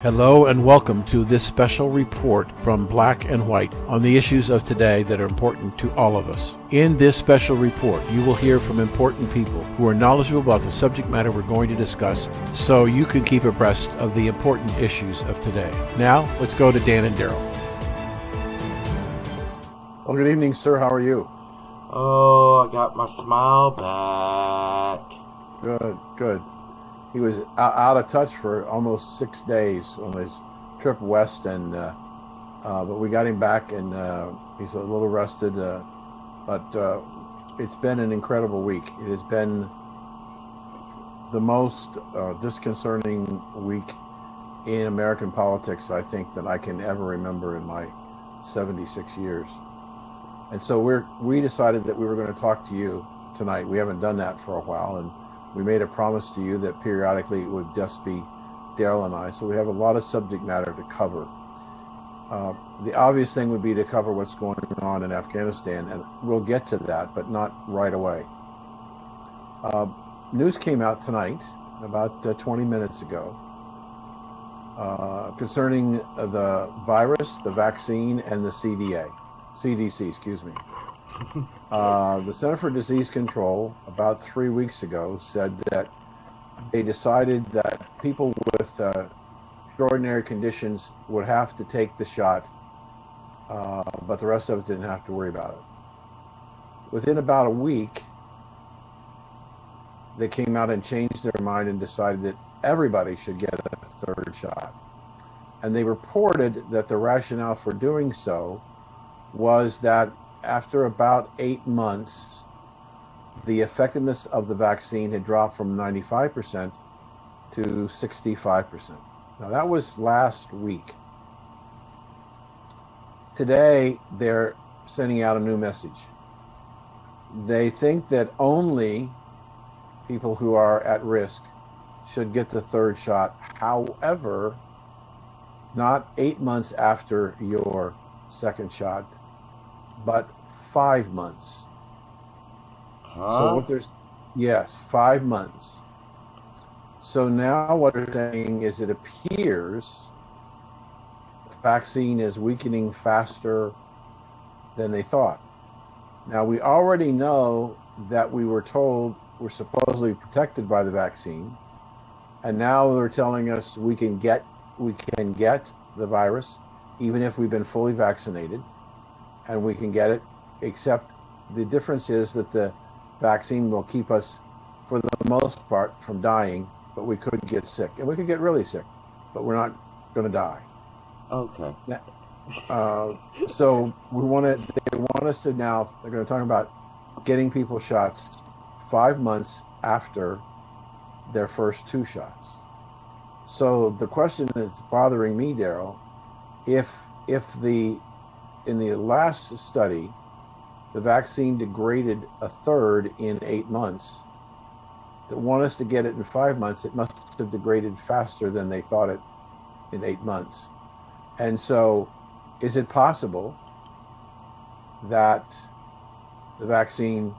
Hello and welcome to this special report from Black and White on the issues of today that are important to all of us. In this special report, you will hear from important people who are knowledgeable about the subject matter we're going to discuss so you can keep abreast of the important issues of today. Now, let's go to Dan and Darrell. Well, good evening, sir. How are you? Oh, I got my smile back. Good. He was out of touch for almost 6 days on his trip west, and but we got him back, and he's a little rested. But it's been an incredible week. It has been the most disconcerting week in American politics, I think, that I can ever remember in my 76 years. And so we decided that we were going to talk to you tonight. We haven't done that for a while, and we made a promise to you that periodically it would just be Darrell and I. So we have a lot of subject matter to cover. The obvious thing would be to cover what's going on in Afghanistan, and we'll get to that, but not right away. News came out tonight, about 20 minutes ago, concerning the virus, the vaccine, and the CDC, excuse me. The Center for Disease Control, about 3 weeks ago, said that they decided that people with extraordinary conditions would have to take the shot, but the rest of us didn't have to worry about it. Within about a week, they came out and changed their mind and decided that everybody should get a third shot. And they reported that the rationale for doing so was that after about 8 months, the effectiveness of the vaccine had dropped from 95% to 65%. Now, that was last week. Today, they're sending out a new message. They think that only people who are at risk should get the third shot. However, not 8 months after your second shot, but 5 months. So what yes, 5 months. So now what they're saying is it appears the vaccine is weakening faster than they thought. Now we already know that we were told we're supposedly protected by the vaccine, and now they're telling us we can get the virus even if we've been fully vaccinated. And we can get it, except the difference is that the vaccine will keep us, for the most part, from dying, but we could get sick. And we could get really sick, but we're not going to die. Okay. So they want us to now, they're going to talk about getting people shots 5 months after their first 2 shots. So the question that's bothering me, Darrell, in the last study, the vaccine degraded a third in 8 months. They want us to get it in 5 months. It must have degraded faster than they thought it in 8 months. And so, is it possible that the vaccine,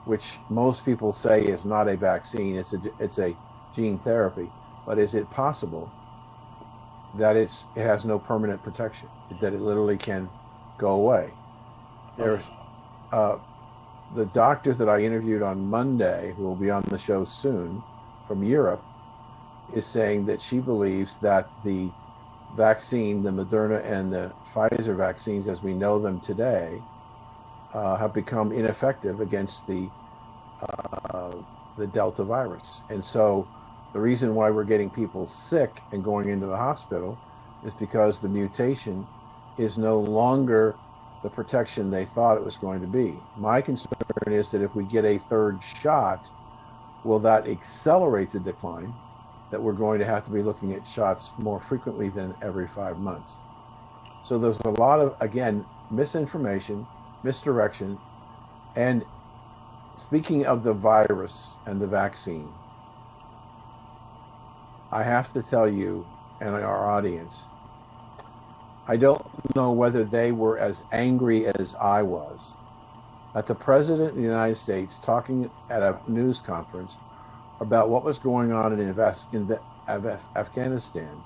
which most people say is not a vaccine, it's a gene therapy, but is it possible that it has no permanent protection, that it literally can go away? There's the doctor that I interviewed on Monday, who will be on the show soon, from Europe, is saying that she believes that the vaccine, the Moderna and the Pfizer vaccines as we know them today, have become ineffective against the Delta virus. And so the reason why we're getting people sick and going into the hospital is because the mutation is no longer the protection they thought it was going to be. My concern is that if we get a third shot, will that accelerate the decline, that we're going to have to be looking at shots more frequently than every 5 months. So there's a lot of, again, misinformation, misdirection. And speaking of the virus and the vaccine, I have to tell you and our audience, I don't know whether they were as angry as I was at the President of the United States talking at a news conference about what was going on in Afghanistan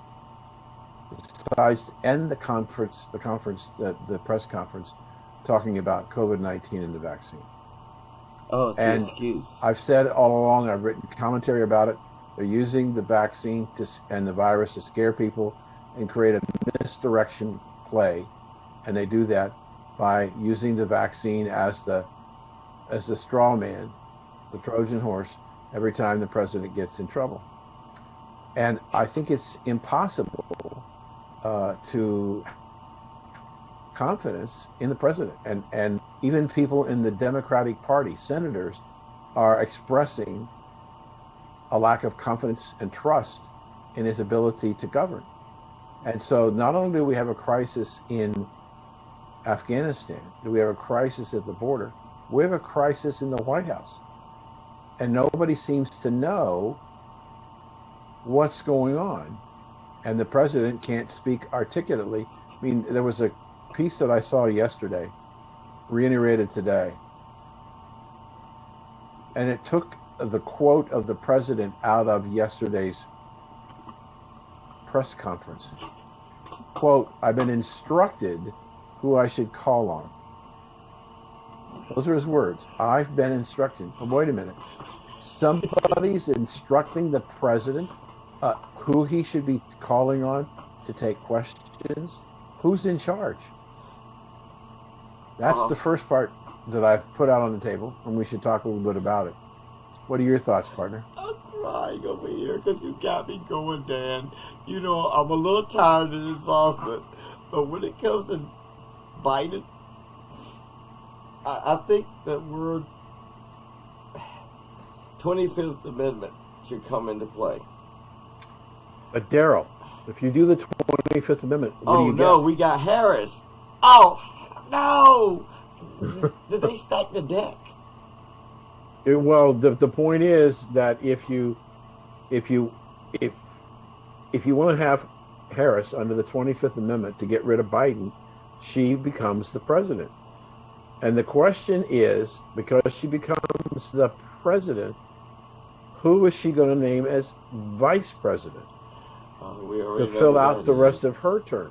decides to end the press conference, talking about COVID-19 and the vaccine. Oh, it's And the excuse. I've said all along, I've written commentary about it. They're using the vaccine and the virus to scare people and create a misdirection play. And they do that by using the vaccine as the straw man, the Trojan horse, every time the president gets in trouble. And I think it's impossible to confidence in the president. And even people in the Democratic Party, senators, are expressing a lack of confidence and trust in his ability to govern. And so not only do we have a crisis in Afghanistan, do we have a crisis at the border, we have a crisis in the White House. And nobody seems to know what's going on. And the president can't speak articulately. I mean, there was a piece that I saw yesterday, reiterated today, and it took the quote of the president out of yesterday's press conference. Quote, "I've been instructed who I should call on." Those are his words. I've been instructed. Oh, wait a minute. Somebody's instructing the president who he should be calling on to take questions. Who's in charge? That's the first part that I've put out on the table, and we should talk a little bit about it. What are your thoughts, partner? I'm crying over here because you got me going, Dan. You know, I'm a little tired and exhausted, but when it comes to Biden, I think that we're 25th Amendment should come into play. But Darrell, if you do the 25th Amendment, what do you get? Oh, no, we got Harris. Oh, no! Did they stack the deck? Well, the point is that if you want to have Harris under the 25th Amendment to get rid of Biden, she becomes the president. And the question is, because she becomes the president, who is she going to name as vice president to fill out the rest of her term?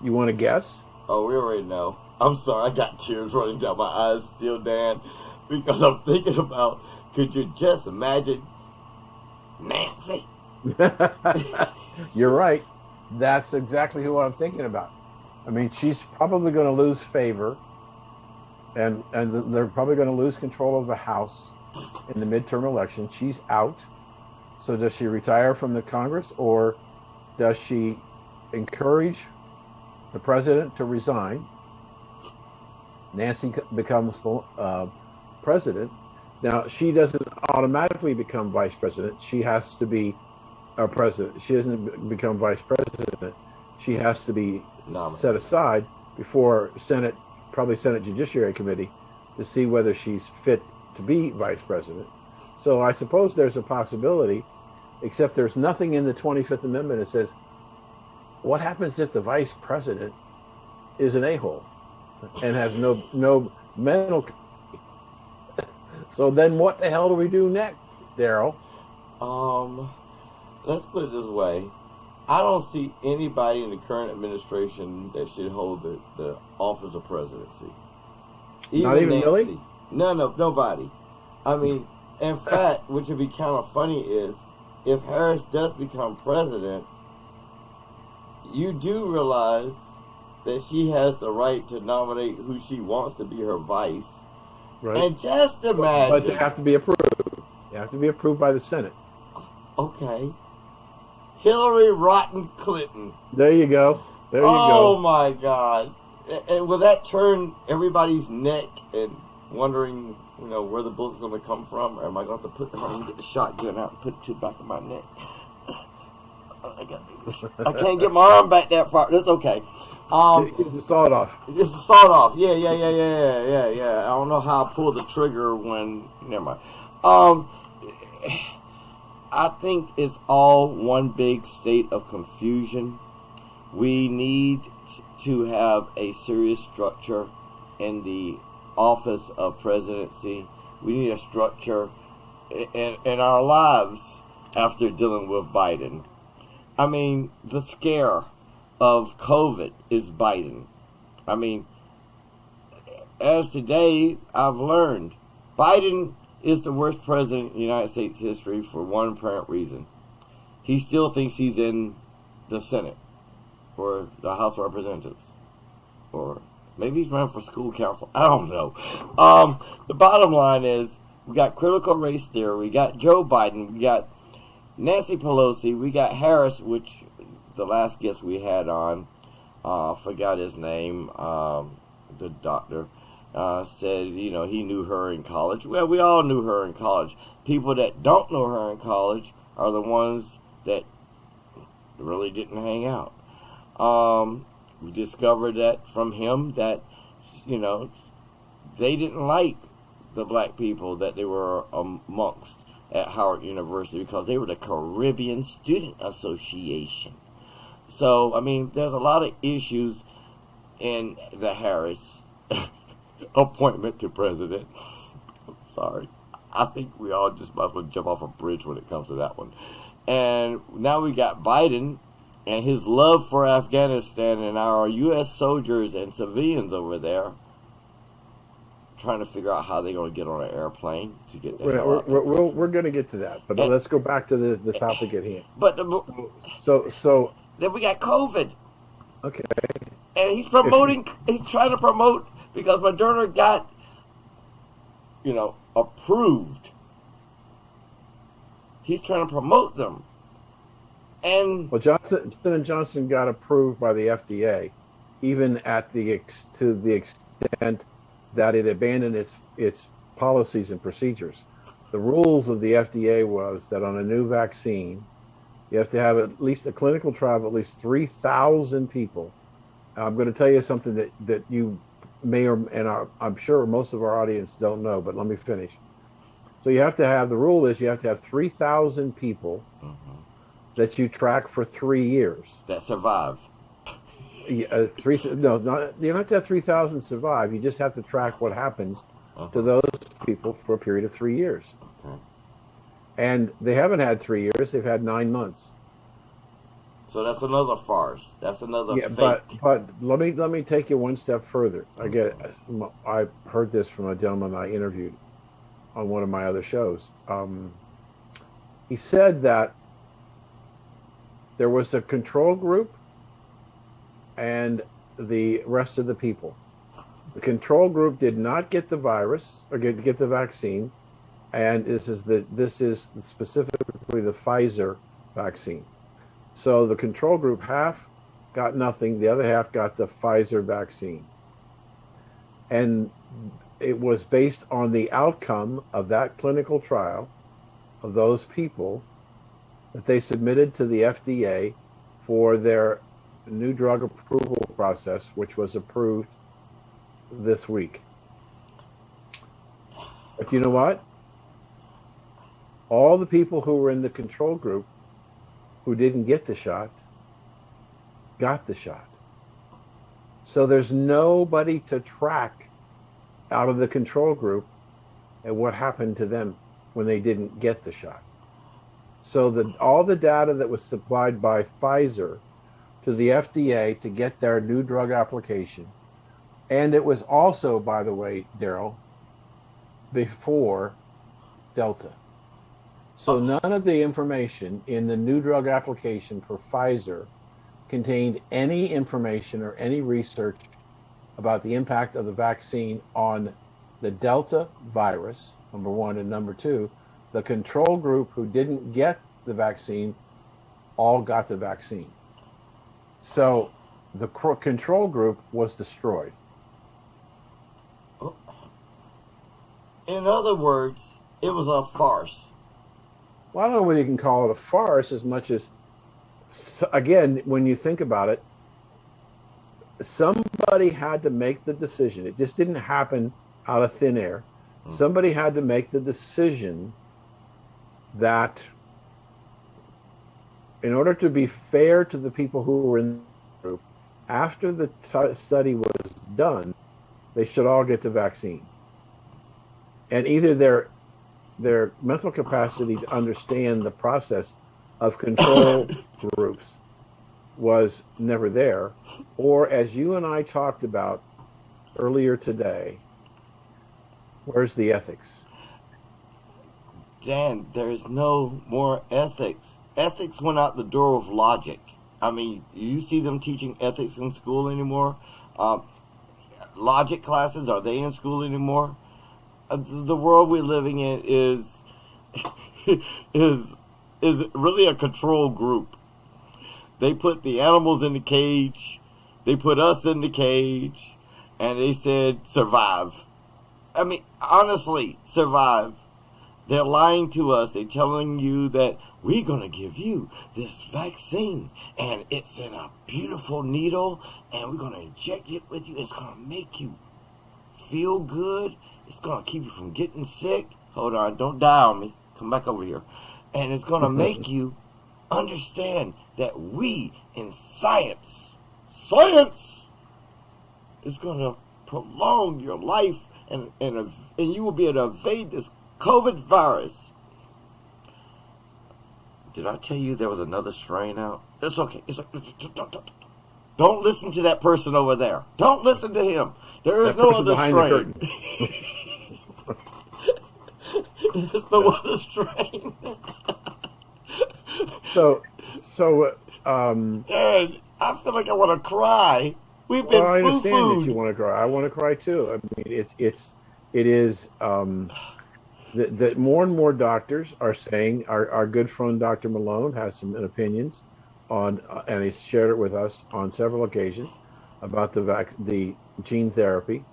You want to guess? Oh, we already know. I'm sorry, I got tears running down my eyes still, Dan, because I'm thinking about, could you just imagine Nancy? You're right. That's exactly who I'm thinking about. I mean, she's probably going to lose favor, and they're probably going to lose control of the House in the midterm election. She's out. So does she retire from the Congress, or does she encourage the president to resign? Nancy becomes president. Now, she doesn't automatically become vice president. She has to be a president. She doesn't become vice president. She has to be set aside before Senate Judiciary Committee to see whether she's fit to be vice president. So I suppose there's a possibility, except there's nothing in the 25th Amendment that says, what happens if the vice president is an a-hole and has no mental? So then what the hell do we do next, Darrell? Let's put it this way. I don't see anybody in the current administration that should hold the office of presidency. Not even Nancy. Really? No, nobody. I mean, in fact, which would be kind of funny is, if Harris does become president, you do realize that she has the right to nominate who she wants to be her vice. Right. And just imagine. But they have to be approved. They have to be approved by the Senate. Okay. Hillary Rotten Clinton. There you go. There you Oh go. my God. And will that turn everybody's neck and wondering, where the bullet's going to come from? Or am I going to have to get the shotgun out and put it to the back of my neck? I can't get my arm back that far. That's okay. Just saw it off. Just a sawed off. Yeah. I don't know how I pull the trigger when. Never mind. I think it's all one big state of confusion. We need to have a serious structure in the office of presidency. We need a structure in our lives after dealing with Biden. I mean, the scare of COVID is Biden. I mean, as today I've learned, Biden is the worst president in United States history for one apparent reason. He still thinks he's in the Senate or the House of Representatives, or maybe he's running for school council. I don't know. The bottom line is, we got critical race theory. We got Joe Biden. We got Nancy Pelosi. We got Harris, which the last guest we had on, forgot his name, the doctor, said, he knew her in college. Well, we all knew her in college. People that don't know her in college are the ones that really didn't hang out. We discovered that from him that, they didn't like the black people that they were amongst at Howard University because they were the Caribbean Student Association. So, I mean, there's a lot of issues in the Harris appointment to president. I'm sorry. I think we all just might as well jump off a bridge when it comes to that one. And now we got Biden and his love for Afghanistan and our U.S. soldiers and civilians over there trying to figure out how they're going to get on an airplane to get there. We're going to get to that, but let's go back to the topic at hand. But so then we got COVID. Okay. And he's trying to promote, because Moderna got, approved. He's trying to promote them. And Johnson & Johnson got approved by the FDA, even to the extent that it abandoned its policies and procedures. The rules of the FDA was that on a new vaccine, you have to have at least a clinical trial of at least 3,000 people. I'm going to tell you something that you may I'm sure most of our audience don't know, but let me finish. So the rule is you have to have 3,000 people that you track for 3 years. That survive. You don't have to have 3,000 survive. You just have to track what happens to those people for a period of 3 years. Okay. And they haven't had 3 years; they've had 9 months. So that's another farce. That's another fake. But let me take you one step further. I heard this from a gentleman I interviewed on one of my other shows. He said that there was a control group and the rest of the people. The control group did not get the virus or get the vaccine, and this is specifically the Pfizer vaccine. So the control group, half got nothing, the other half got the Pfizer vaccine. And it was based on the outcome of that clinical trial of those people that they submitted to the FDA for their new drug approval process, which was approved this week. But you know what? All the people who were in the control group who didn't get the shot got the shot. So there's nobody to track out of the control group and what happened to them when they didn't get the shot. So all the data that was supplied by Pfizer to the FDA to get their new drug application, and it was also, by the way, Darrell, before Delta. So none of the information in the new drug application for Pfizer contained any information or any research about the impact of the vaccine on the Delta virus, number one, and number two, the control group who didn't get the vaccine all got the vaccine. So the control group was destroyed. In other words, it was a farce. Well, I don't know whether you can call it a farce as much as, again, when you think about it, somebody had to make the decision. It just didn't happen out of thin air. Somebody had to make the decision that in order to be fair to the people who were in the group, after the study was done, they should all get the vaccine. And either their mental capacity to understand the process of control groups was never there, or as you and I talked about earlier today, where's the ethics? Dan, there's no more ethics. Ethics went out the door with logic. I mean, you see them teaching ethics in school anymore? Logic classes, are they in school anymore? The world we're living in is is really a control group. They put the animals in the cage, they put us in the cage, and they said survive. I mean, honestly, survive. They're lying to us. They're telling you that we're going to give you this vaccine, and it's in a beautiful needle, and we're going to inject it with you. It's going to make you feel good. It's going to keep you from getting sick. Hold on, don't die on me. Come back over here. And it's going to make you understand that we in science is going to prolong your life, and you will be able to evade this COVID virus. Did I tell you there was another strain out? It's okay. Don't listen to that person over there. Don't listen to him. There is no other strain. There's no other strain. Dad, I feel like I want to cry. We've been I understand that you want to cry. I want to cry too. I mean, it is that more and more doctors are saying. Our good friend Dr. Malone has some opinions on, and he's shared it with us on several occasions about the gene therapy.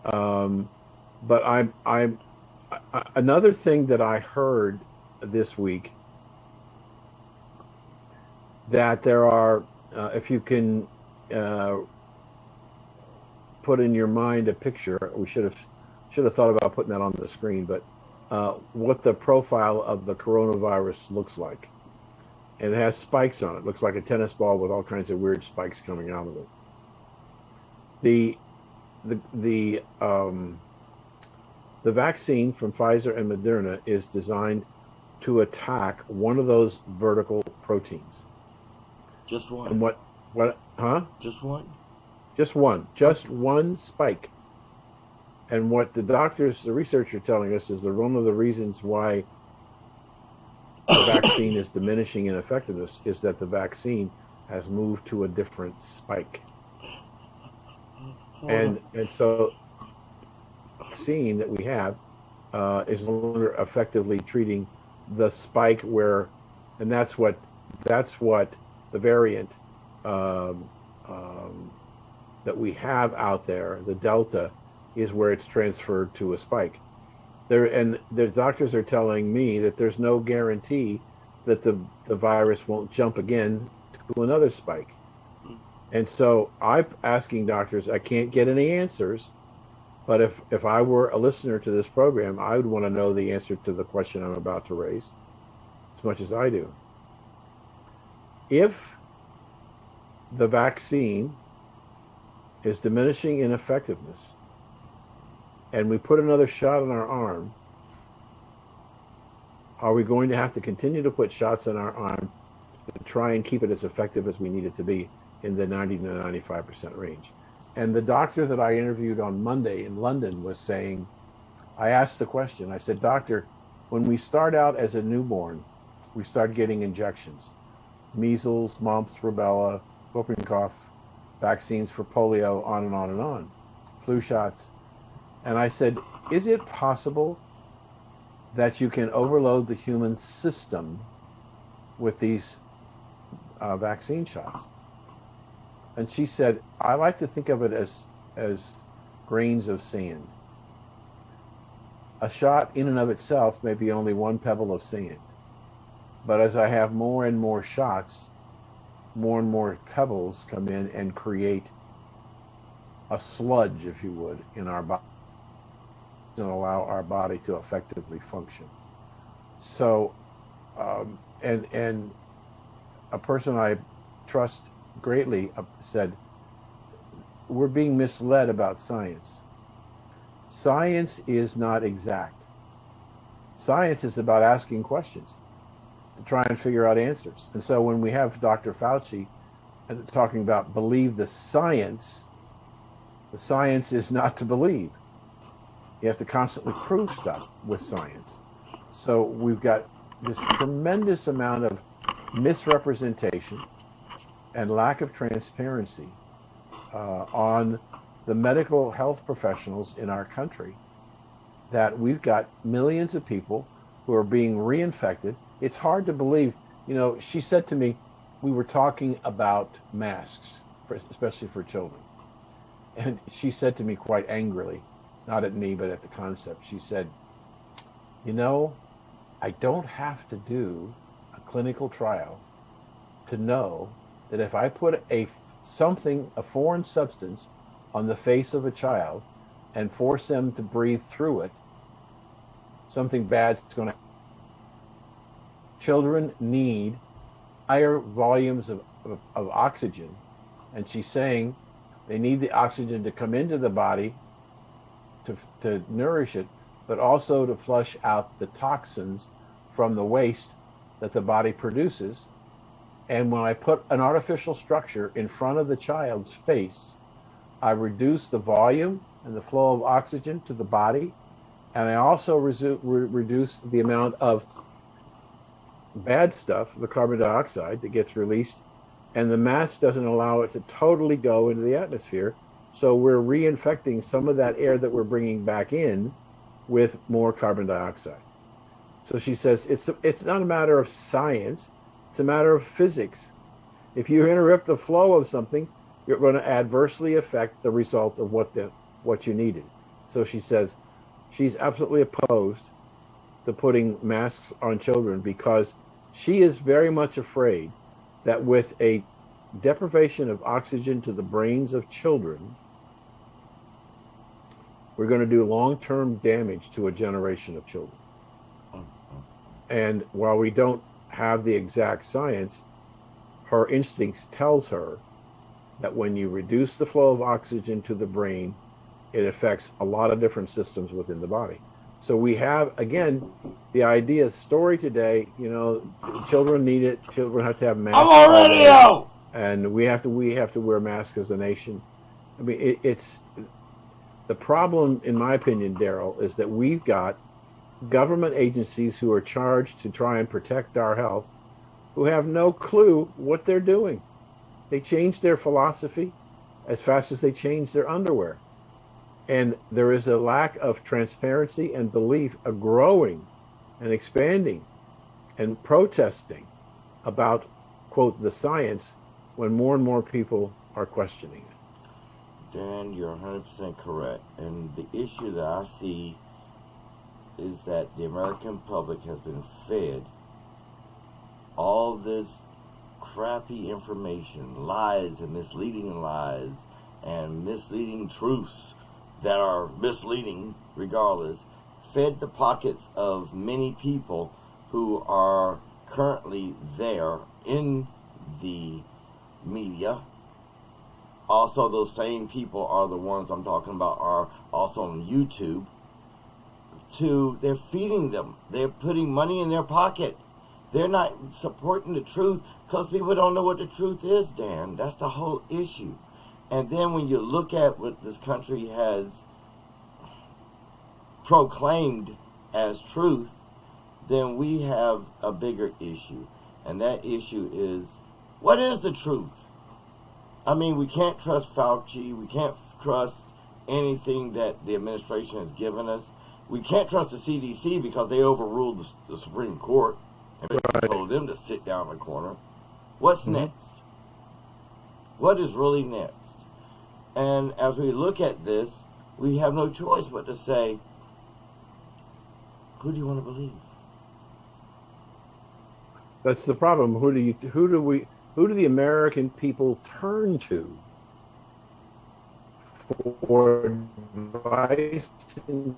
But I'm another thing that I heard this week, that there are, if you can put in your mind a picture, we should have thought about putting that on the screen, but what the profile of the coronavirus looks like. And it has spikes on it. It looks like a tennis ball with all kinds of weird spikes coming out of it. The vaccine from Pfizer and Moderna is designed to attack one of those vertical proteins. Just one. And what? Just one? Just one spike. And what the research are telling us is that one of the reasons why the vaccine is diminishing in effectiveness is that the vaccine has moved to a different spike. And so the vaccine that we have is no longer effectively treating the spike and that's what the variant that we have out there, the Delta, is where it's transferred to a spike. And the doctors are telling me that there's no guarantee that the virus won't jump again to another spike. And so I'm asking doctors, I can't get any answers, but if I were a listener to this program, I would want to know the answer to the question I'm about to raise as much as I do. If the vaccine is diminishing in effectiveness and we put another shot in our arm, are we going to have to continue to put shots in our arm to try and keep it as effective as we need it to be in the 90 to 95% range? And the doctor that I interviewed on Monday in London was saying, I asked the question, I said, doctor, when we start out as a newborn, we start getting injections, measles, mumps, rubella, whooping cough, vaccines for polio, on and on and on, flu shots. And I said, is it possible that you can overload the human system with these vaccine shots? And she said, I like to think of it as grains of sand. A shot in and of itself may be only one pebble of sand. But as I have more and more shots, more and more pebbles come in and create a sludge, if you would, in our body, and allow our body to effectively function. So, and a person I trust greatly said, we're being misled about science. Science is not exact. Science is about asking questions to try and figure out answers. And so when we have Dr. Fauci and talking about believe the science is not to believe. You have to constantly prove stuff with science. So we've got this tremendous amount of misrepresentation and lack of transparency on the medical health professionals in our country, that we've got millions of people who are being reinfected. It's hard to believe. You know, she said to me, we were talking about masks, especially for children. And she said to me quite angrily, not at me, but at the concept, she said, you know, I don't have to do a clinical trial to know that if I put a foreign substance on the face of a child and force them to breathe through it, something bad's going to happen. Children need higher volumes of oxygen. And she's saying they need the oxygen to come into the body to nourish it, but also to flush out the toxins from the waste that the body produces. And when I put an artificial structure in front of the child's face, I reduce the volume and the flow of oxygen to the body, and I also reduce the amount of bad stuff, the carbon dioxide that gets released, and the mask doesn't allow it to totally go into the atmosphere. So we're reinfecting some of that air that we're bringing back in with more carbon dioxide. So she says it's not a matter of science, it's a matter of physics. If you interrupt the flow of something, you're going to adversely affect the result of what you needed. So she says she's absolutely opposed to putting masks on children because she is very much afraid that with a deprivation of oxygen to the brains of children, we're going to do long-term damage to a generation of children. And while we don't have the exact science, her instincts tells her that when you reduce the flow of oxygen to the brain, it affects a lot of different systems within the body. So we have, again, the idea story today, you know, children need it. Children have to have masks. I'm on radio! And we have to wear masks as a nation. I mean, it's the problem, in my opinion, Darrell, is that we've got government agencies who are charged to try and protect our health, who have no clue what they're doing. They change their philosophy as fast as they change their underwear. And there is a lack of transparency and belief, a growing and expanding and protesting about, quote, the science, when more and more people are questioning it. Dan, you're 100% correct. And the issue that I see is that the American public has been fed all this crappy information, lies and misleading lies and misleading truths that are misleading regardless, fed the pockets of many people who are currently there in the media. Also, those same people are the ones I'm talking about are also on YouTube. They're feeding them. They're putting money in their pocket. They're not supporting the truth because people don't know what the truth is, Dan. That's the whole issue. And then when you look at what this country has proclaimed as truth, then we have a bigger issue. And that issue is, what is the truth? I mean, we can't trust Fauci. We can't trust anything that the administration has given us. We can't trust the CDC because they overruled the Supreme Court and told them to sit down in a corner. What's next? What is really next? And as we look at this, we have no choice but to say, who do you want to believe? That's the problem. Who do the American people turn to for advice and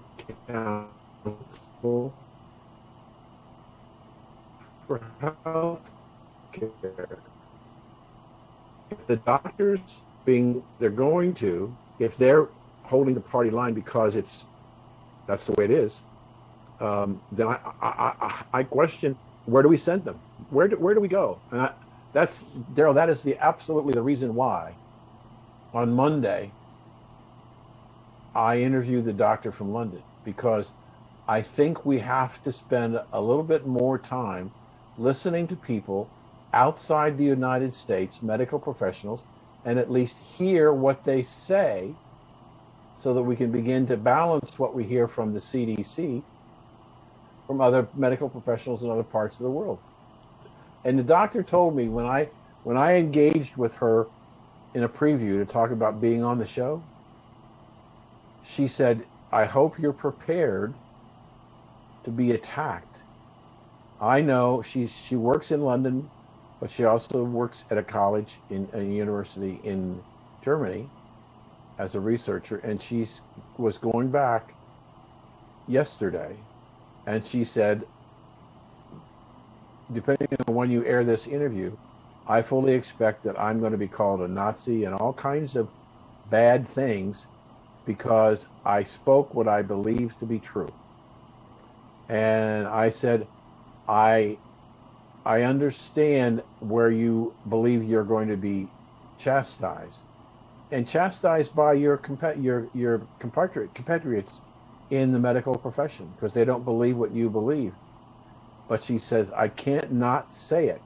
counsel for health care? If the doctors if they're holding the party line because that's the way it is, then I question, where do we send them? Where do we go? And That's Darrell. That is absolutely the reason why on Monday I interviewed the doctor from London, because I think we have to spend a little bit more time listening to people outside the United States, medical professionals, and at least hear what they say so that we can begin to balance what we hear from the CDC, from other medical professionals in other parts of the world. And the doctor told me when I engaged with her in a preview to talk about being on the show, she said, I hope you're prepared to be attacked. I know she works in London, but she also works at a college in a university in Germany as a researcher, and she was going back yesterday, and she said, depending on when you air this interview, I fully expect that I'm going to be called a Nazi and all kinds of bad things because I spoke what I believe to be true. And I said, I understand where you believe you're going to be chastised, and chastised by your compatriots in the medical profession because they don't believe what you believe. But she says, I can't not say it.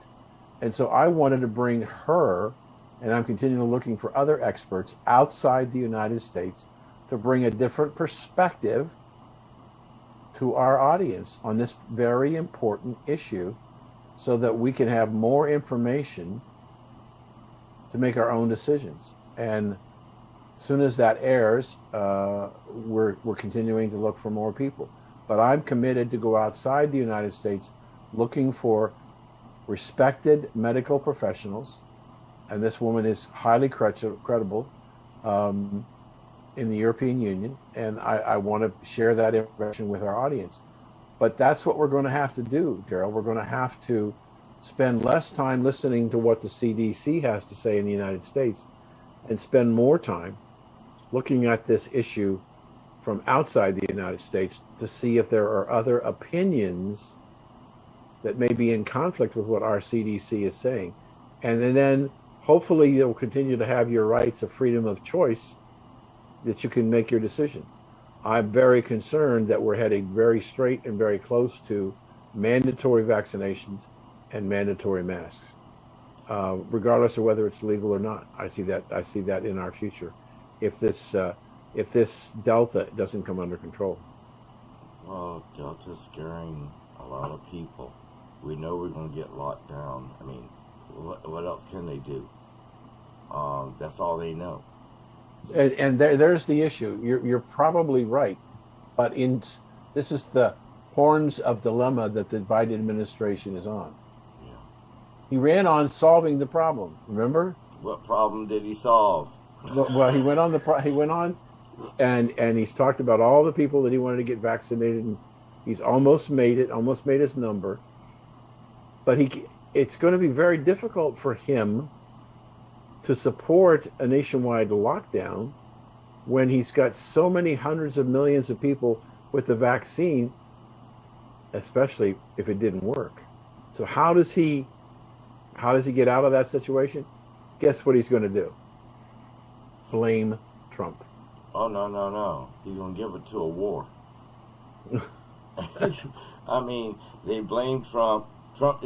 And so I wanted to bring her, and I'm continually looking for other experts outside the United States to bring a different perspective to our audience on this very important issue so that we can have more information to make our own decisions. And as soon as that airs, we're continuing to look for more people. But I'm committed to go outside the United States looking for respected medical professionals, and this woman is highly credible in the European Union, and I want to share that information with our audience. But that's what we're going to have to do, Darrell. We're going to have to spend less time listening to what the CDC has to say in the United States and spend more time looking at this issue from outside the United States to see if there are other opinions that may be in conflict with what our CDC is saying. And then hopefully you'll continue to have your rights of freedom of choice, that you can make your decision. I'm very concerned that we're heading very straight and very close to mandatory vaccinations and mandatory masks, regardless of whether it's legal or not. I see that in our future, if this Delta doesn't come under control. Well, Delta's scaring a lot of people. We know we're going to get locked down. I mean, what else can they do? That's all they know. And there's the issue. You're probably right, but this is the horns of dilemma that the Biden administration is on. Yeah. He ran on solving the problem. Remember? What problem did he solve? Well, he went on, and he's talked about all the people that he wanted to get vaccinated, and he's almost made his number. But it's going to be very difficult for him to support a nationwide lockdown when he's got so many hundreds of millions of people with the vaccine, especially if it didn't work. So how does he get out of that situation? Guess what he's going to do? Blame Trump. Oh, no. He's going to give it to a war. I mean, they blame Trump. Trump